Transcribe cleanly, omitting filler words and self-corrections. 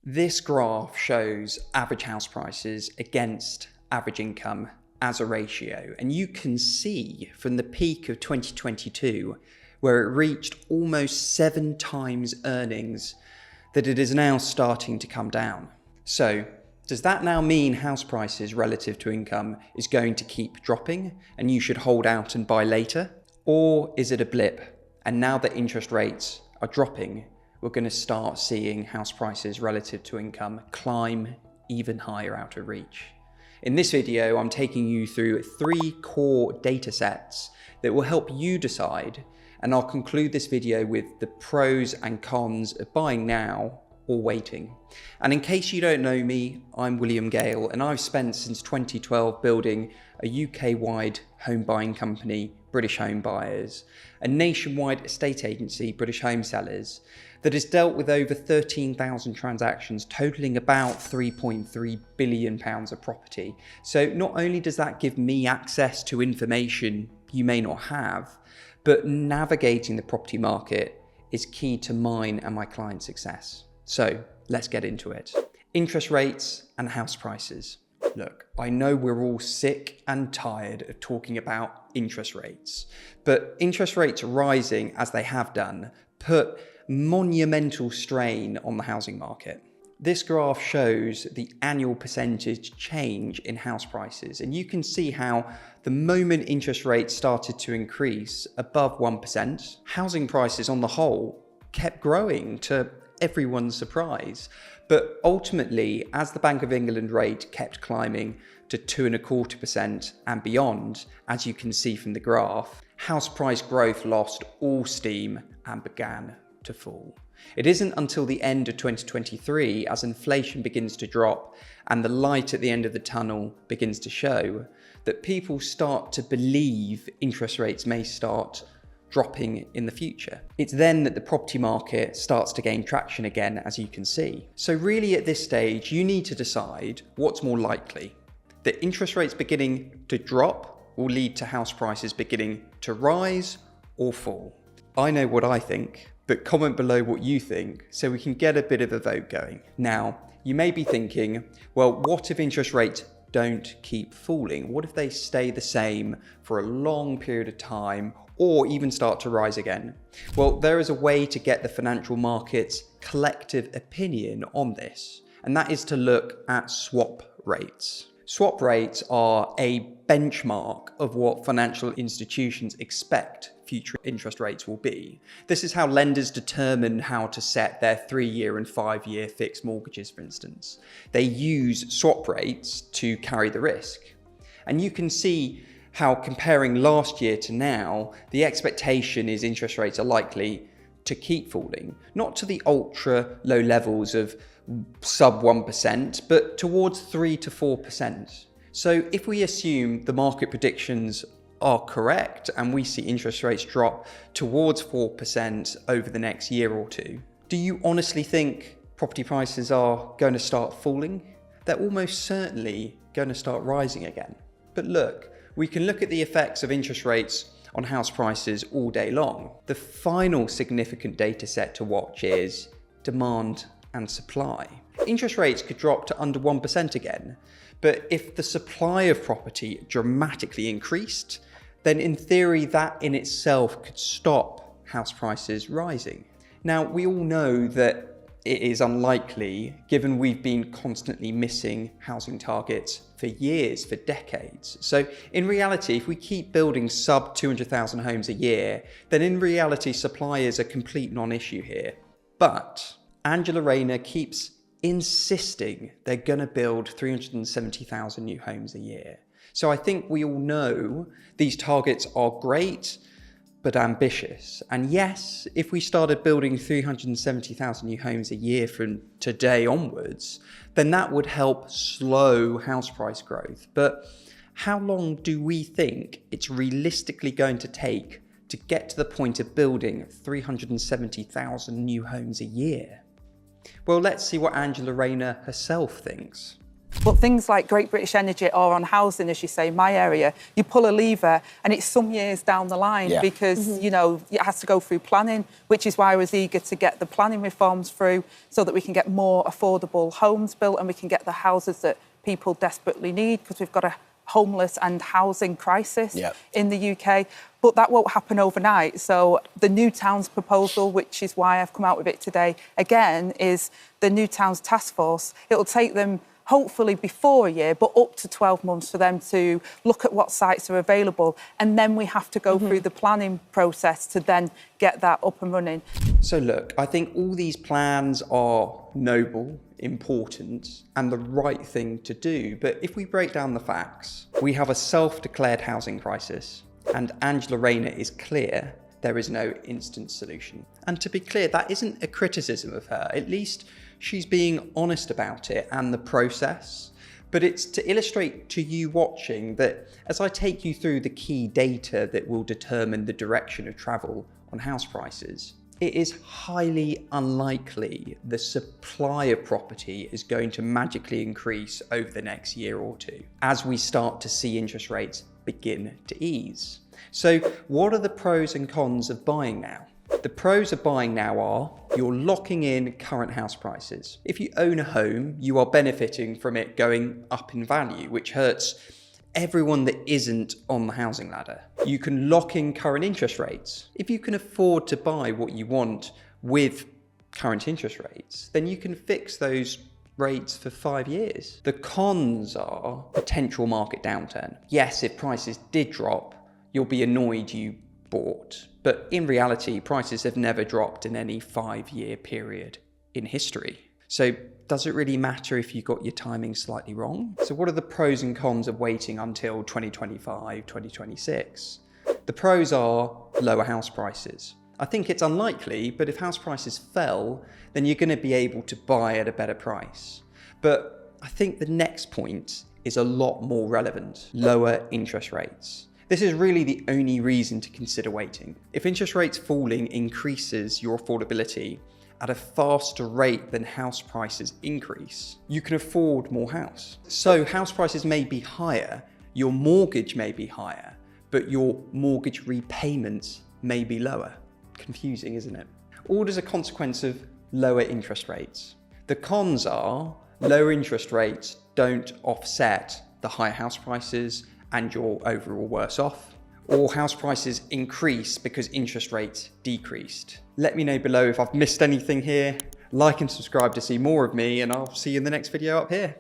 This graph shows average house prices against average income as a ratio, and you can see from the peak of 2022, where it reached almost 7 times earnings, that it is now starting to come down. So does that now mean house prices relative to income is going to keep dropping and you should hold out and buy later? Or is it a blip, and now that interest rates are dropping, we're going to start seeing house prices relative to income climb even higher out of reach? In this video, I'm taking you through 3 core data sets that will help you decide, and I'll conclude this video with the pros and cons of buying now or waiting. And in case you don't know me, I'm William Gale, and I've spent since 2012 building a UK-wide home buying company, British Home Buyers, a nationwide estate agency, British Home Sellers, that has dealt with over 13,000 transactions totaling about £3.3 billion of property. So not only does that give me access to information you may not have, but navigating the property market is key to mine and my clients' success. So let's get into it. Interest rates and house prices. Look, I know we're all sick and tired of talking about interest rates, but interest rates rising as they have done put monumental strain on the housing market. This graph shows the annual percentage change in house prices, and you can see how the moment interest rates started to increase above 1%, housing prices on the whole kept growing to everyone's surprise. But ultimately, as the Bank of England rate kept climbing to 2.25% and beyond, as you can see from the graph, house price growth lost all steam and began to fall. It isn't until the end of 2023, as inflation begins to drop and the light at the end of the tunnel begins to show, that people start to believe interest rates may start dropping in the future. It's then that the property market starts to gain traction again, as you can see. So really at this stage, you need to decide what's more likely. That interest rates beginning to drop will lead to house prices beginning to rise or fall. I know what I think, but comment below what you think so we can get a bit of a vote going. Now, you may be thinking, well, what if interest rates don't keep falling? What if they stay the same for a long period of time or even start to rise again? Well, there is a way to get the financial market's collective opinion on this, and that is to look at swap rates. Swap rates are a benchmark of what financial institutions expect future interest rates will be. This is how lenders determine how to set their 3-year and 5-year fixed mortgages, for instance. They use swap rates to carry the risk. And you can see how, comparing last year to now, the expectation is interest rates are likely to keep falling, not to the ultra low levels of sub 1%, but towards 3 to 4%. So if we assume the market predictions are correct and we see interest rates drop towards 4% over the next year or two, do you honestly think property prices are going to start falling? They're almost certainly going to start rising again. But look, we can look at the effects of interest rates on house prices all day long. The final significant data set to watch is demand and supply. Interest rates could drop to under 1% again, but if the supply of property dramatically increased, then in theory that in itself could stop house prices rising. Now, we all know that it is unlikely, given we've been constantly missing housing targets for years, for decades. So in reality, if we keep building sub 200,000 homes a year, then in reality, supply is a complete non-issue here. But Angela Rayner keeps insisting they're going to build 370,000 new homes a year. So I think we all know these targets are great, but ambitious. And yes, if we started building 370,000 new homes a year from today onwards, then that would help slow house price growth. But how long do we think it's realistically going to take to get to the point of building 370,000 new homes a year? Well, let's see what Angela Rayner herself thinks. But things like Great British Energy or on housing, as you say, in my area, you pull a lever and it's some years down the line because, you know, it has to go through planning, which is why I was eager to get the planning reforms through so that we can get more affordable homes built and we can get the houses that people desperately need, because we've got a homeless and housing crisis in the UK. But that won't happen overnight. So the New Towns proposal, which is why I've come out with it today, again, is the New Towns Task Force. It'll take them hopefully before a year, but up to 12 months for them to look at what sites are available. And then we have to go through the planning process to then get that up and running. So look, I think all these plans are noble, important, and the right thing to do. But if we break down the facts, we have a self-declared housing crisis, and Angela Rayner is clear there is no instant solution. And to be clear, that isn't a criticism of her. At least she's being honest about it and the process. But it's to illustrate to you watching that as I take you through the key data that will determine the direction of travel on house prices, it is highly unlikely the supply of property is going to magically increase over the next year or two as we start to see interest rates begin to ease. So what are the pros and cons of buying now? The pros of buying now are you're locking in current house prices. If you own a home, you are benefiting from it going up in value, which hurts everyone that isn't on the housing ladder. You can lock in current interest rates. If you can afford to buy what you want with current interest rates, then you can fix those rates for 5 years. The cons are potential market downturn. Yes, if prices did drop, you'll be annoyed you bought. But in reality, prices have never dropped in any 5-year period in history. So does it really matter if you got your timing slightly wrong? So what are the pros and cons of waiting until 2025, 2026? The pros are lower house prices. I think it's unlikely, but if house prices fell, then you're going to be able to buy at a better price. But I think the next point is a lot more relevant: lower interest rates. This is really the only reason to consider waiting. If interest rates falling increases your affordability at a faster rate than house prices increase, you can afford more house. So house prices may be higher, your mortgage may be higher, but your mortgage repayments may be lower. Confusing, isn't it? All as a consequence of lower interest rates. The cons are lower interest rates don't offset the high house prices and you're overall worse off, or house prices increase because interest rates decreased. Let me know below if I've missed anything here. Like and subscribe to see more of me, and I'll see you in the next video up here.